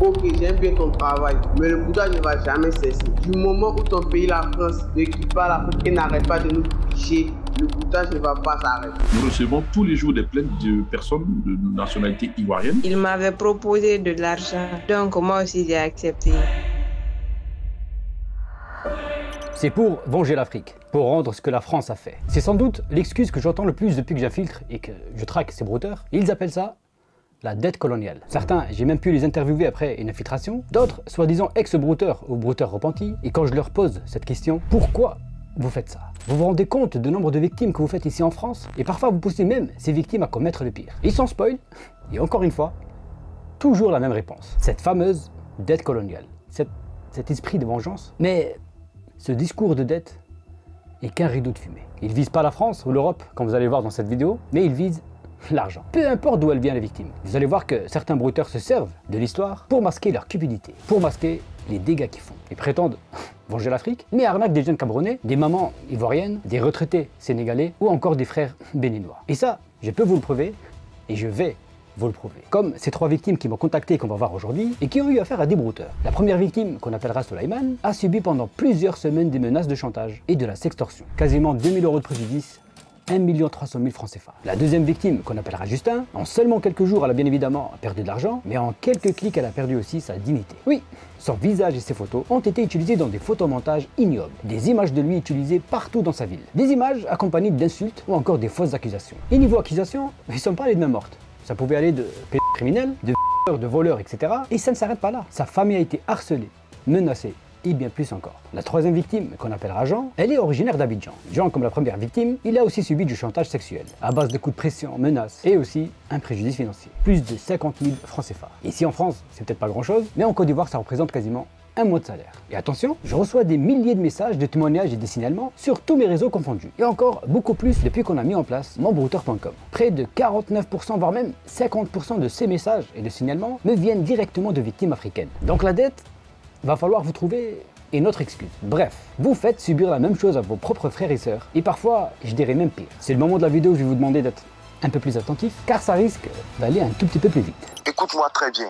Ok, j'aime bien ton travail, mais le broutage ne va jamais cesser. Du moment où ton pays, la France, de qui parle l'Afrique et n'arrête pas de nous picher, le broutage ne va pas s'arrêter. Nous recevons tous les jours des plaintes de personnes de nationalité ivoirienne. Il m'avait proposé de l'argent, donc moi aussi j'ai accepté. C'est pour venger l'Afrique, pour rendre ce que la France a fait. C'est sans doute l'excuse que j'entends le plus depuis que j'infiltre et que je traque ces brouteurs. Ils appellent ça la dette coloniale. Certains, j'ai même pu les interviewer après une infiltration. D'autres, soi-disant ex-brouteurs ou brouteurs repentis. Et quand je leur pose cette question, pourquoi vous faites ça? Vous vous rendez compte du nombre de victimes que vous faites ici en France? Et parfois vous poussez même ces victimes à commettre le pire. Et sans spoil, et encore une fois, toujours la même réponse. Cette fameuse dette coloniale. Cet esprit de vengeance. Mais ce discours de dette est qu'un rideau de fumée. Il vise pas la France ou l'Europe, comme vous allez voir dans cette vidéo, mais il vise l'argent. Peu importe d'où elle vient, la victime. Vous allez voir que certains brouteurs se servent de l'histoire pour masquer leur cupidité, pour masquer les dégâts qu'ils font. Ils prétendent venger l'Afrique, mais arnaquent des jeunes Camerounais, des mamans ivoiriennes, des retraités sénégalais ou encore des frères béninois. Et ça, je peux vous le prouver et je vais vous le prouver. Comme ces 3 victimes qui m'ont contacté et qu'on va voir aujourd'hui et qui ont eu affaire à des brouteurs. La première victime, qu'on appellera Souleymane, a subi pendant plusieurs semaines des menaces de chantage et de la sextorsion. Quasiment 2000 € de préjudice, 1 300 000 francs CFA. La deuxième victime, qu'on appellera Justin, en seulement quelques jours, elle a bien évidemment perdu de l'argent, mais en quelques clics, elle a perdu aussi sa dignité. Oui, son visage et ses photos ont été utilisés dans des photomontages ignobles, des images de lui utilisées partout dans sa ville, des images accompagnées d'insultes ou encore des fausses accusations. Et niveau accusation, ils sont pas les mêmes mortes. Ça pouvait aller de criminels, de voleurs, etc. Et ça ne s'arrête pas là. Sa famille a été harcelée, menacée, et bien plus encore. La troisième victime, qu'on appellera Jean, elle est originaire d'Abidjan. Jean, comme la première victime, il a aussi subi du chantage sexuel, à base de coups de pression, menaces, et aussi un préjudice financier. Plus de 50 000 francs CFA. Ici en France, c'est peut-être pas grand chose, mais en Côte d'Ivoire, ça représente quasiment un mois de salaire. Et attention, je reçois des milliers de messages, de témoignages et de signalements sur tous mes réseaux confondus. Et encore beaucoup plus depuis qu'on a mis en place monbrouteur.com. Près de 49%, voire même 50% de ces messages et de signalements me viennent directement de victimes africaines. Donc la dette, va falloir vous trouver une autre excuse. Bref, vous faites subir la même chose à vos propres frères et sœurs, et parfois, je dirais même pire. C'est le moment de la vidéo où je vais vous demander d'être un peu plus attentif, car ça risque d'aller un tout petit peu plus vite. Écoute-moi très bien.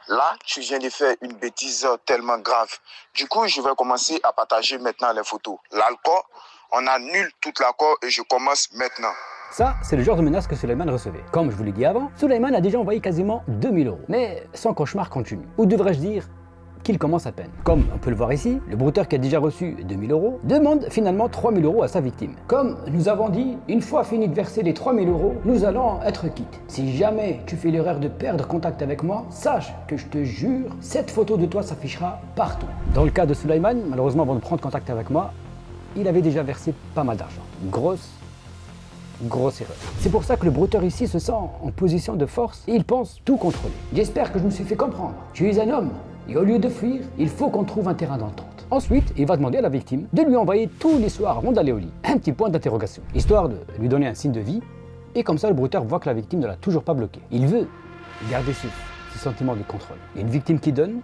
Là, tu viens de faire une bêtise tellement grave. Du coup, je vais commencer à partager maintenant les photos. L'alcool, on annule tout l'accord et je commence maintenant. Ça, c'est le genre de menace que Souleymane recevait. Comme je vous l'ai dit avant, Souleymane a déjà envoyé quasiment 2000 €. Mais son cauchemar continue. Ou devrais-je dire qu'il commence à peine. Comme on peut le voir ici, le brouteur qui a déjà reçu 2000 € demande finalement 3000 € à sa victime. Comme nous avons dit, une fois fini de verser les 3000 €, nous allons être quittes. Si jamais tu fais l'erreur de perdre contact avec moi, sache que je te jure, cette photo de toi s'affichera partout. Dans le cas de Souleymane, malheureusement avant de prendre contact avec moi, il avait déjà versé pas mal d'argent. Grosse erreur. C'est pour ça que le brouteur ici se sent en position de force et il pense tout contrôler. J'espère que je me suis fait comprendre. Tu es un homme. Et au lieu de fuir, il faut qu'on trouve un terrain d'entente. Ensuite, il va demander à la victime de lui envoyer tous les soirs avant d'aller au lit un petit point d'interrogation, histoire de lui donner un signe de vie, et comme ça le brouteur voit que la victime ne l'a toujours pas bloqué. Il veut garder ce sentiment de contrôle. Et une victime qui donne,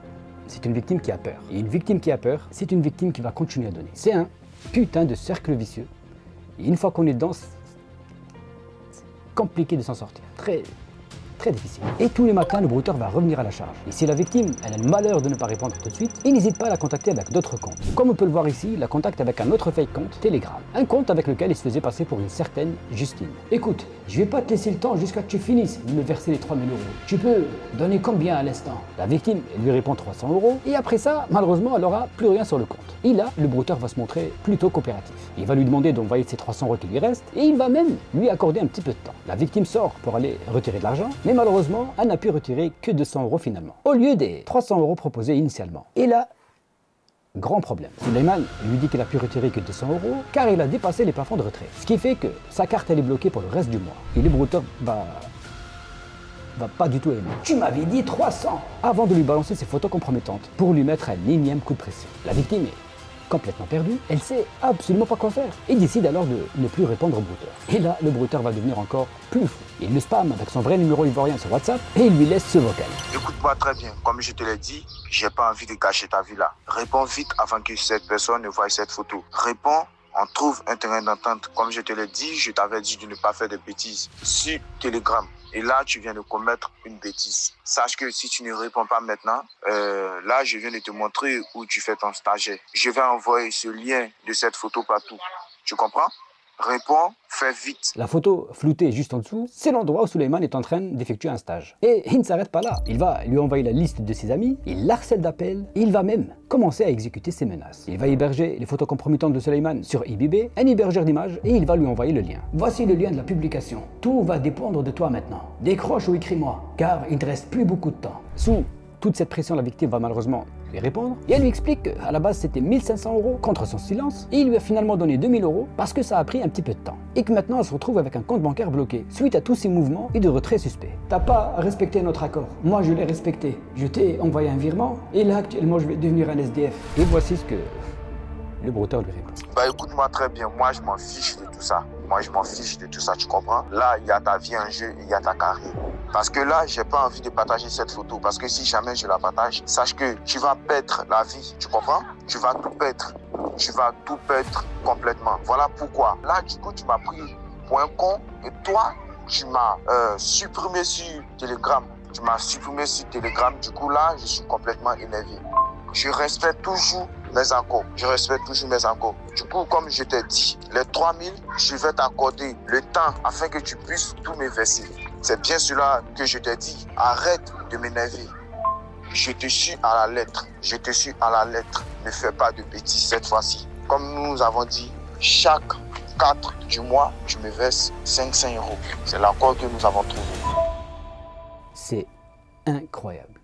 c'est une victime qui a peur. Et une victime qui a peur, c'est une victime qui va continuer à donner. C'est un putain de cercle vicieux. Et une fois qu'on est dedans, c'est compliqué de s'en sortir. Très difficile. Et tous les matins, le brouteur va revenir à la charge. Et si la victime, elle a le malheur de ne pas répondre tout de suite, il n'hésite pas à la contacter avec d'autres comptes. Comme on peut le voir ici, il la contacte avec un autre fake compte, Telegram. Un compte avec lequel il se faisait passer pour une certaine Justine. Écoute, je vais pas te laisser le temps jusqu'à ce que tu finisses de me verser les 3000 €. Tu peux donner combien à l'instant? La victime, elle lui répond 300 €. Et après ça, malheureusement, elle aura plus rien sur le compte. Et là, le brouteur va se montrer plutôt coopératif. Il va lui demander d'envoyer ces 300 € qui lui restent et il va même lui accorder un petit peu de temps. La victime sort pour aller retirer de l'argent, mais malheureusement, elle n'a pu retirer que 200 € finalement, au lieu des 300 € proposés initialement. Et là, grand problème. Souleymane lui dit qu'il a pu retirer que 200 € car il a dépassé les plafonds de retrait. Ce qui fait que sa carte elle est bloquée pour le reste du mois. Et le brouteur va pas du tout aimer. Tu m'avais dit 300 avant de lui balancer ses photos compromettantes pour lui mettre un énième coup de pression. La victime est complètement perdue, elle sait absolument pas quoi faire et décide alors de ne plus répondre au brouteur. Et là, le brouteur va devenir encore plus fou. Il le spam avec son vrai numéro ivoirien sur WhatsApp et il lui laisse ce vocal. Écoute-moi très bien, comme je te l'ai dit, j'ai pas envie de gâcher ta vie là. Réponds vite avant que cette personne ne voie cette photo. Réponds, on trouve un terrain d'entente. Comme je te l'ai dit, je t'avais dit de ne pas faire de bêtises sur Telegram. Et là, tu viens de commettre une bêtise. Sache que si tu ne réponds pas maintenant, là, je viens de te montrer où tu fais ton stagiaire. Je vais envoyer ce lien de cette photo partout. Tu comprends? Réponds, fais vite. La photo floutée juste en dessous, c'est l'endroit où Suleiman est en train d'effectuer un stage. Et il ne s'arrête pas là. Il va lui envoyer la liste de ses amis, il l'harcèle d'appels, et il va même commencer à exécuter ses menaces. Il va héberger les photos compromettantes de Suleiman sur IBB, un hébergeur d'images, et il va lui envoyer le lien. Voici le lien de la publication. Tout va dépendre de toi maintenant. Décroche ou écris-moi, car il ne te reste plus beaucoup de temps. Sous toute cette pression, la victime va malheureusement lui répondre et elle lui explique qu'à la base c'était 1500 € contre son silence et il lui a finalement donné 2000 € parce que ça a pris un petit peu de temps et que maintenant elle se retrouve avec un compte bancaire bloqué suite à tous ces mouvements et de retrait suspect. T'as pas respecté notre accord, moi je l'ai respecté. Je t'ai envoyé un virement et là actuellement je vais devenir un SDF. Et voici ce que le brouteur lui répond. Bah écoute-moi très bien, moi je m'en fiche de tout ça. Moi je m'en fiche de tout ça, tu comprends? Là il y a ta vie en jeu, il y a ta carrière. Parce que là, j'ai pas envie de partager cette photo. Parce que si jamais je la partage, sache que tu vas perdre la vie. Tu comprends? Tu vas tout perdre. Tu vas tout perdre complètement. Voilà pourquoi. Là, du coup, tu m'as pris pour un con. Et toi, tu m'as supprimé sur Telegram. Tu m'as supprimé sur Telegram. Du coup, là, je suis complètement énervé. Je respecte toujours mes accords. Je respecte toujours mes accords. Du coup, comme je t'ai dit, les 3000, je vais t'accorder le temps afin que tu puisses tout me verser. C'est bien cela que je t'ai dit. Arrête de m'énerver. Je te suis à la lettre. Je te suis à la lettre. Ne fais pas de bêtises cette fois-ci. Comme nous avons dit, chaque 4 du mois, tu me verses 500 €. C'est l'accord que nous avons trouvé. C'est incroyable.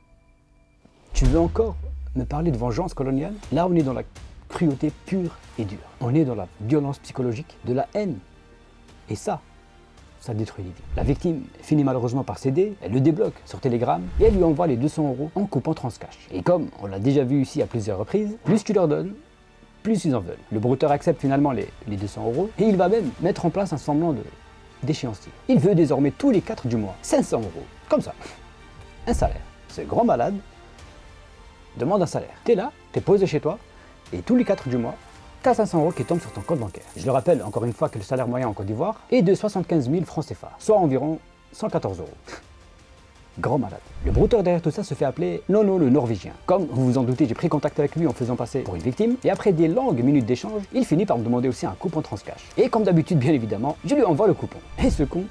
Tu veux encore me parler de vengeance coloniale? Là, on est dans la cruauté pure et dure. On est dans la violence psychologique, de la haine. Et ça détruit les vies. La victime finit malheureusement par céder, elle le débloque sur Telegram et elle lui envoie les 200 € en coupant transcash. Et comme on l'a déjà vu ici à plusieurs reprises, plus tu leur donnes, plus ils en veulent. Le brouteur accepte finalement les 200 € et il va même mettre en place un semblant d'échéancier. Il veut désormais tous les 4 du mois, 500 €, comme ça. Un salaire. Ce grand malade demande un salaire. T'es là, t'es posé chez toi et tous les 4 du mois, t'as 500 € qui tombent sur ton compte bancaire. Je le rappelle encore une fois que le salaire moyen en Côte d'Ivoire est de 75 000 francs CFA, soit environ 114 €. Grand malade. Le brouteur derrière tout ça se fait appeler Nono le Norvégien. Comme vous vous en doutez, j'ai pris contact avec lui en faisant passer pour une victime, et après des longues minutes d'échange, il finit par me demander aussi un coupon transcash. Et comme d'habitude, bien évidemment, je lui envoie le coupon. Et ce con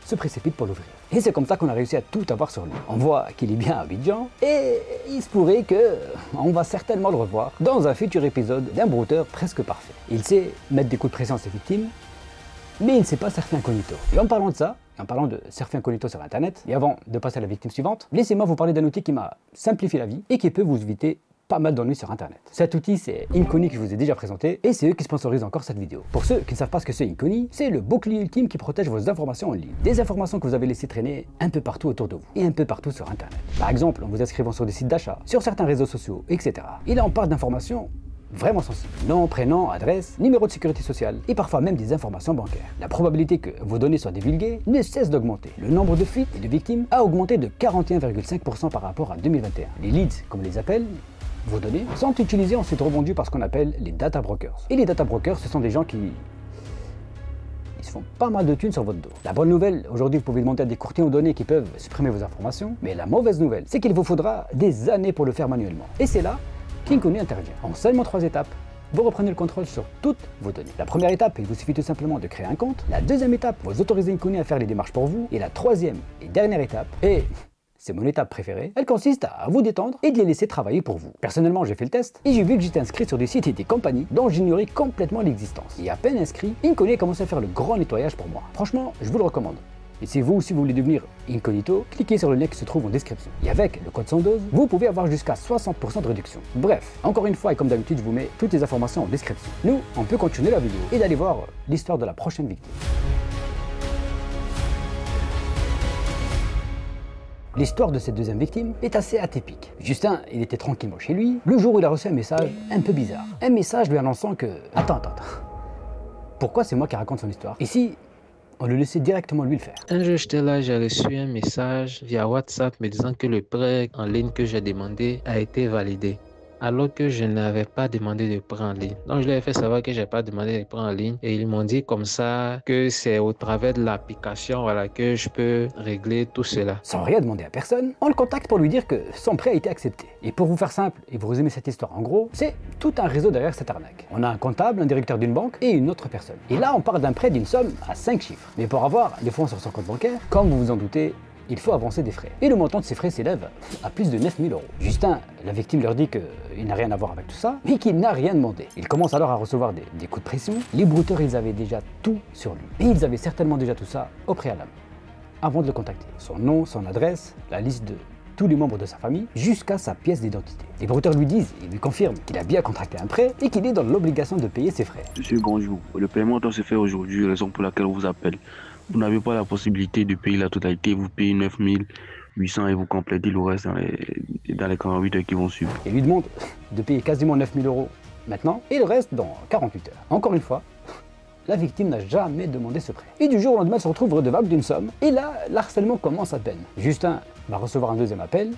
se précipite pour l'ouvrir. Et c'est comme ça qu'on a réussi à tout avoir sur lui. On voit qu'il est bien à Abidjan et il se pourrait que on va certainement le revoir dans un futur épisode d'un brouteur presque parfait. Il sait mettre des coups de pression à ses victimes, mais il ne sait pas surfer incognito. Et en parlant de ça, et en parlant de surfer incognito sur internet, et avant de passer à la victime suivante, laissez-moi vous parler d'un outil qui m'a simplifié la vie et qui peut vous éviter pas mal d'ennuis sur internet. Cet outil, c'est Inconi que je vous ai déjà présenté et c'est eux qui sponsorisent encore cette vidéo. Pour ceux qui ne savent pas ce que c'est Inconi, c'est le bouclier ultime qui protège vos informations en ligne. Des informations que vous avez laissées traîner un peu partout autour de vous et un peu partout sur internet. Par exemple, en vous inscrivant sur des sites d'achat, sur certains réseaux sociaux, etc. Il en parle d'informations vraiment sensibles. Nom, prénom, adresse, numéro de sécurité sociale et parfois même des informations bancaires. La probabilité que vos données soient divulguées ne cesse d'augmenter. Le nombre de fuites et de victimes a augmenté de 41,5% par rapport à 2021. Les leads, comme on les appelle, vos données, sont utilisées ensuite revendues par ce qu'on appelle les data brokers. Et les data brokers, ce sont des gens qui se font pas mal de thunes sur votre dos. La bonne nouvelle, aujourd'hui vous pouvez demander à des courtiers aux données qui peuvent supprimer vos informations, mais la mauvaise nouvelle, c'est qu'il vous faudra des années pour le faire manuellement. Et c'est là qu'Inconi intervient. En seulement 3 étapes, vous reprenez le contrôle sur toutes vos données. La première étape, il vous suffit tout simplement de créer un compte. La deuxième étape, vous autorisez Inconi à faire les démarches pour vous. Et la troisième et dernière étape, c'est mon étape préférée, elle consiste à vous détendre et de les laisser travailler pour vous. Personnellement, j'ai fait le test et j'ai vu que j'étais inscrit sur des sites et des compagnies dont j'ignorais complètement l'existence. Et à peine inscrit, Inconi a commencé à faire le grand nettoyage pour moi. Franchement, je vous le recommande. Et si vous voulez devenir incognito, cliquez sur le lien qui se trouve en description. Et avec le code Sandoz, vous pouvez avoir jusqu'à 60% de réduction. Bref, encore une fois et comme d'habitude, je vous mets toutes les informations en description. Nous, on peut continuer la vidéo et d'aller voir l'histoire de la prochaine victime. L'histoire de cette deuxième victime est assez atypique. Justin, il était tranquillement chez lui, le jour où il a reçu un message un peu bizarre. Un message lui annonçant que... Attends. Pourquoi c'est moi qui raconte son histoire? Ici, on le laissait directement lui le faire. Un jour, j'étais là, j'ai reçu un message via WhatsApp me disant que le prêt en ligne que j'ai demandé a été validé. alors que je n'avais pas demandé de prêt en ligne. Donc je leur ai fait savoir que je n'ai pas demandé de prêt en ligne et ils m'ont dit comme ça que c'est au travers de l'application voilà, que je peux régler tout cela. Sans rien demander à personne, on le contacte pour lui dire que son prêt a été accepté. Et pour vous faire simple et vous résumer cette histoire en gros, c'est tout un réseau derrière cette arnaque. On a un comptable, un directeur d'une banque et une autre personne. Et là on parle d'un prêt d'une somme à 5 chiffres. Mais pour avoir les fonds sur son compte bancaire, comme vous vous en doutez, il faut avancer des frais. Et le montant de ces frais s'élève à plus de 9 000 €. Justin, la victime, leur dit qu'il n'a rien à voir avec tout ça, mais qu'il n'a rien demandé. Il commence alors à recevoir des coups de pression. Les brouteurs, ils avaient déjà tout sur lui. Et ils avaient certainement déjà tout ça au préalable, avant de le contacter. Son nom, son adresse, la liste de tous les membres de sa famille, jusqu'à sa pièce d'identité. Les brouteurs lui disent et lui confirment qu'il a bien contracté un prêt et qu'il est dans l'obligation de payer ses frais. Monsieur, bonjour. Le paiement doit se faire aujourd'hui, raison pour laquelle on vous appelle. Vous n'avez pas la possibilité de payer la totalité, vous payez 9 800 et vous complétez le reste dans les 48 heures qui vont suivre. Et lui demande de payer quasiment 9 000 € maintenant et le reste dans 48 heures. Encore une fois, la victime n'a jamais demandé ce prêt. Et du jour au lendemain, elle se retrouve redevable d'une somme. Et là, l'harcèlement commence à peine. Justin va recevoir un deuxième appel.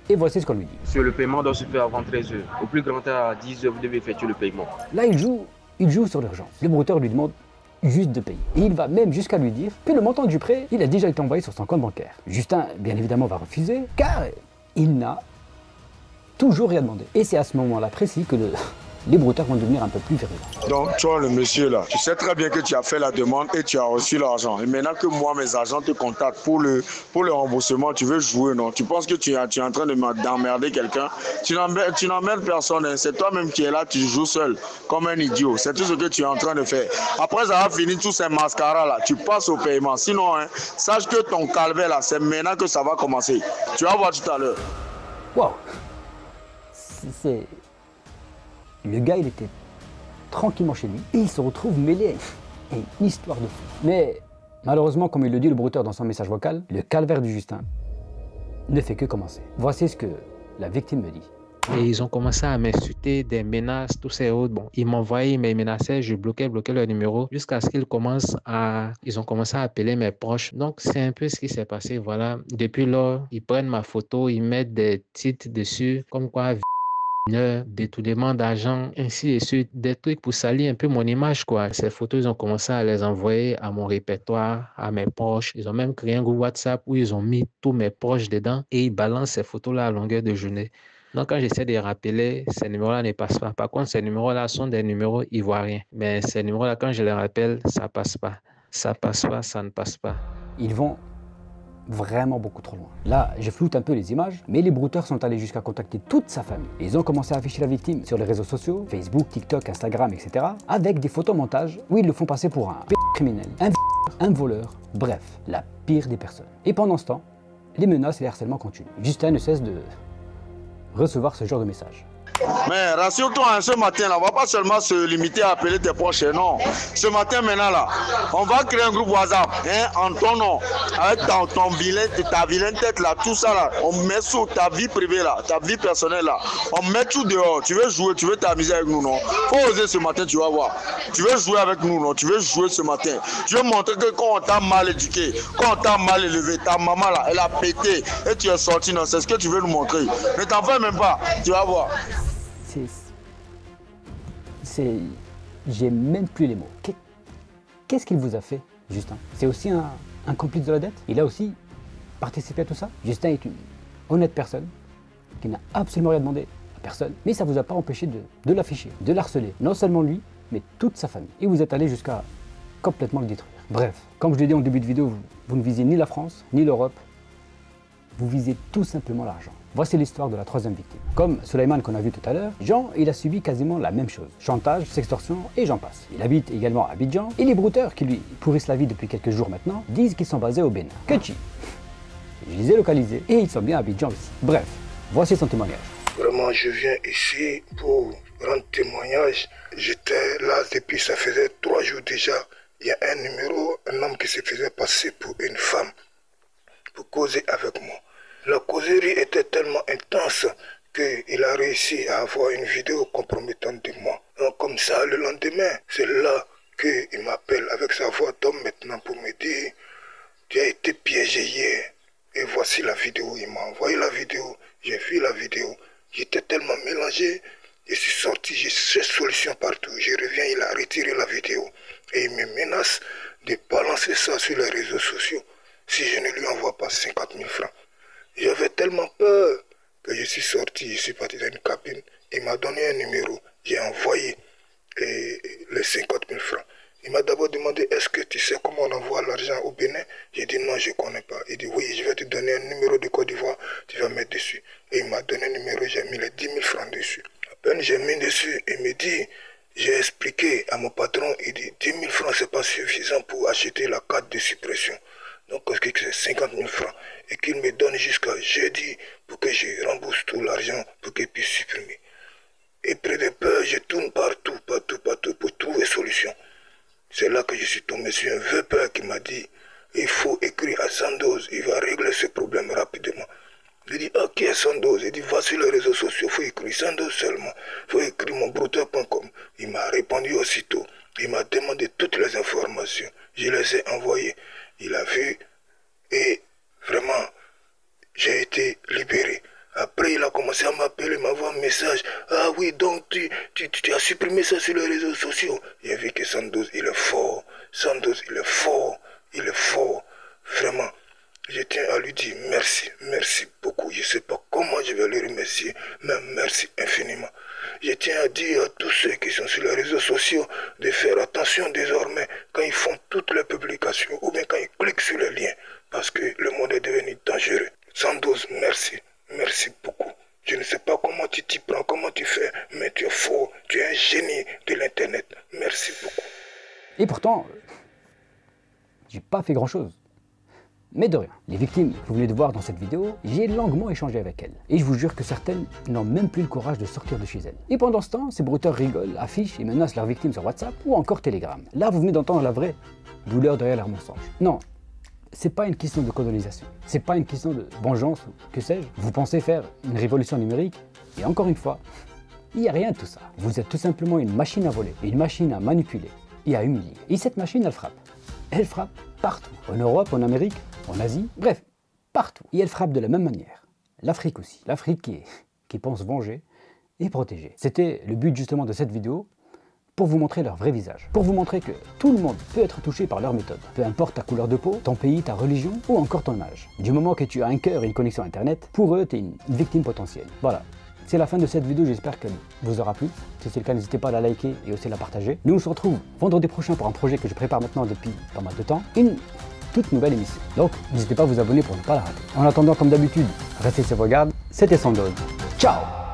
Et voici ce qu'on lui dit. Monsieur, le paiement doit se faire avant 13 heures. Au plus grand tard, à 10 heures, vous devez effectuer le paiement. Là, il joue sur l'urgence. Le brouteur lui demande juste de payer. Et il va même jusqu'à lui dire que le montant du prêt, il a déjà été envoyé sur son compte bancaire. Justin, bien évidemment, va refuser, car il n'a toujours rien demandé. Et c'est à ce moment-là précis que les brouteurs vont devenir un peu plus virulents. Donc toi, le monsieur là, tu sais très bien que tu as fait la demande et tu as reçu l'argent. Et maintenant que moi, mes agents te contactent pour le remboursement, tu veux jouer, non? Tu penses que tu es en train d'emmerder quelqu'un? Tu n'emmerdes personne, hein. C'est toi-même qui es là, tu joues seul, comme un idiot. C'est tout ce que tu es en train de faire. Après avoir fini tous ces mascaras là, tu passes au paiement. Sinon, hein, sache que ton calvaire là, c'est maintenant que ça va commencer. Tu vas voir tout à l'heure. Wow! Le gars, il était tranquillement chez lui et il se retrouve mêlé à une histoire de fou. Mais malheureusement, comme il le dit le brouteur dans son message vocal, le calvaire du Justin ne fait que commencer. Voici ce que la victime me dit. Et ils ont commencé à m'insulter, des menaces, tous ces autres. Bon, ils m'envoyaient, ils me menaçaient, je bloquais leur numéro jusqu'à ce qu'ils ils ont commencé à appeler mes proches. Donc, c'est un peu ce qui s'est passé, voilà. Depuis lors, ils prennent ma photo, ils mettent des titres dessus, comme quoi détournement d'argent, ainsi de suite, des trucs pour salir un peu mon image, quoi. Ces photos, ils ont commencé à les envoyer à mon répertoire, à mes proches. Ils ont même créé un groupe WhatsApp où ils ont mis tous mes proches dedans et ils balancent ces photos-là à longueur de journée. Donc, quand j'essaie de les rappeler, ces numéros-là ne passent pas. Par contre, ces numéros-là sont des numéros ivoiriens. Mais ces numéros-là, quand je les rappelle, ça passe pas. Ça passe pas, ça ne passe pas. Ils vont vraiment beaucoup trop loin. Là, je floute un peu les images, mais les brouteurs sont allés jusqu'à contacter toute sa famille. Ils ont commencé à afficher la victime sur les réseaux sociaux, Facebook, TikTok, Instagram, etc., avec des photomontages où ils le font passer pour un criminel, un voleur, bref, la pire des personnes. Et pendant ce temps, les menaces et les harcèlements continuent. Justin ne cesse de recevoir ce genre de messages. Mais rassure-toi, ce matin là, on va pas seulement se limiter à appeler tes proches, non. Ce matin maintenant là, on va créer un groupe WhatsApp, hein, en ton nom, avec ta vilaine tête là, tout ça là, on met sur ta vie privée là, ta vie personnelle là, on met tout dehors. Tu veux jouer, tu veux t'amuser avec nous, non? Faut oser ce matin, tu vas voir. Tu veux jouer avec nous, non? Tu veux jouer ce matin. Tu veux montrer que quand on t'a mal éduqué, quand on t'a mal élevé, ta maman là, elle a pété et tu es sorti, non? C'est ce que tu veux nous montrer. Ne t'en fais même pas, tu vas voir. J'ai même plus les mots. Qu'est-ce qu'il vous a fait, Justin? C'est aussi un complice de la dette? Il a aussi participé à tout ça? Justin est une honnête personne qui n'a absolument rien demandé à personne, mais ça ne vous a pas empêché de l'afficher, de l'harceler. Non seulement lui, mais toute sa famille. Et vous êtes allé jusqu'à complètement le détruire. Bref, comme je l'ai dit en début de vidéo, vous ne visez ni la France, ni l'Europe. Vous visez tout simplement l'argent. Voici l'histoire de la troisième victime. Comme Suleiman qu'on a vu tout à l'heure, Jean, il a subi quasiment la même chose. Chantage, sextorsion et j'en passe. Il habite également à Abidjan et les brouteurs qui lui pourrissent la vie depuis quelques jours maintenant disent qu'ils sont basés au Bénin. Ketchi. Je les ai localisés et ils sont bien à Abidjan aussi. Bref, voici son témoignage. Vraiment, je viens ici pour rendre témoignage. J'étais là depuis, ça faisait 3 jours déjà. Il y a un homme qui se faisait passer pour une femme pour causer avec moi. La causerie était tellement intense qu'il a réussi à avoir une vidéo compromettante de moi. Donc, comme ça, le lendemain, c'est là qu'il m'appelle avec sa voix d'homme maintenant pour me dire « Tu as été piégé hier. » Et voici la vidéo. Il m'a envoyé la vidéo. J'ai vu la vidéo. J'étais tellement mélangé. Je suis sorti, j'ai cherché solution partout. Je reviens, il a retiré la vidéo. Et il me menace de balancer ça sur les réseaux sociaux si je ne lui envoie pas 50 000 francs. J'avais tellement peur que je suis sorti, je suis parti dans une cabine. Il m'a donné un numéro. J'ai envoyé les 50 000 francs. Il m'a d'abord demandé, est-ce que tu sais comment on envoie l'argent au Bénin? J'ai dit non, je ne connais pas. Il dit oui, je vais te donner un numéro de Côte d'Ivoire, tu vas mettre dessus. Et il m'a donné un numéro, j'ai mis les 10 000 francs dessus. À peine j'ai mis dessus, il me dit, j'ai expliqué à mon patron, il dit 10 000 francs, ce n'est pas suffisant pour acheter la carte de suppression. Donc c'est 50 000 francs. Et qu'il me donne jusqu'à jeudi pour que je rembourse tout l'argent pour qu'il puisse supprimer. Et près de peur, je tourne partout pour trouver solution. C'est là que je suis tombé sur un vieux père qui m'a dit, il faut écrire à Sandoz, il va régler ce problème rapidement. Il dit, ah, qui est Sandoz? Il dit, va sur les réseaux sociaux, il faut écrire Sandoz seulement. Il faut écrire monbrouteur.com. Il m'a répondu aussitôt. Il m'a demandé toutes les informations. Je les ai envoyées. Il a vu et vraiment, j'ai été libéré. Après, il a commencé à m'appeler, m'envoyer un message. Ah oui, donc tu as supprimé ça sur les réseaux sociaux. J'ai vu que Sandoz, il est fort. Sandoz, il est fort. Il est fort. Vraiment. Je tiens à lui dire merci, merci beaucoup. Je ne sais pas comment je vais le remercier, mais merci infiniment. Je tiens à dire à tous ceux qui sont sur les réseaux sociaux de faire attention désormais quand ils font toutes les publications ou bien quand ils cliquent sur les liens parce que le monde est devenu dangereux. Sandoz, merci, merci beaucoup. Je ne sais pas comment tu t'y prends, comment tu fais, mais tu es fort, tu es un génie de l'Internet. Merci beaucoup. Et pourtant, j'ai pas fait grand-chose. Mais de rien. Les victimes que vous venez de voir dans cette vidéo, j'ai longuement échangé avec elles. Et je vous jure que certaines n'ont même plus le courage de sortir de chez elles. Et pendant ce temps, ces brouteurs rigolent, affichent et menacent leurs victimes sur WhatsApp ou encore Telegram. Là, vous venez d'entendre la vraie douleur derrière leur mensonge. Non, c'est pas une question de colonisation. C'est pas une question de vengeance ou que sais-je. Vous pensez faire une révolution numérique et encore une fois, il n'y a rien de tout ça. Vous êtes tout simplement une machine à voler, une machine à manipuler et à humilier. Et cette machine, elle frappe. Elle frappe partout. En Europe, en Amérique, en Asie, bref, partout. Et elle frappe de la même manière. L'Afrique aussi. L'Afrique qui pense venger et protéger. C'était le but justement de cette vidéo, pour vous montrer leur vrai visage. Pour vous montrer que tout le monde peut être touché par leur méthode. Peu importe ta couleur de peau, ton pays, ta religion ou encore ton âge. Du moment que tu as un cœur et une connexion Internet, pour eux, tu es une victime potentielle. Voilà. C'est la fin de cette vidéo, j'espère qu'elle vous aura plu. Si c'est le cas, n'hésitez pas à la liker et aussi à la partager. Nous, on se retrouve vendredi prochain pour un projet que je prépare maintenant depuis pas mal de temps. Une toute nouvelle émission. Donc, n'hésitez pas à vous abonner pour ne pas la rater. En attendant, comme d'habitude, restez sur vos gardes. C'était Sandoz. Ciao!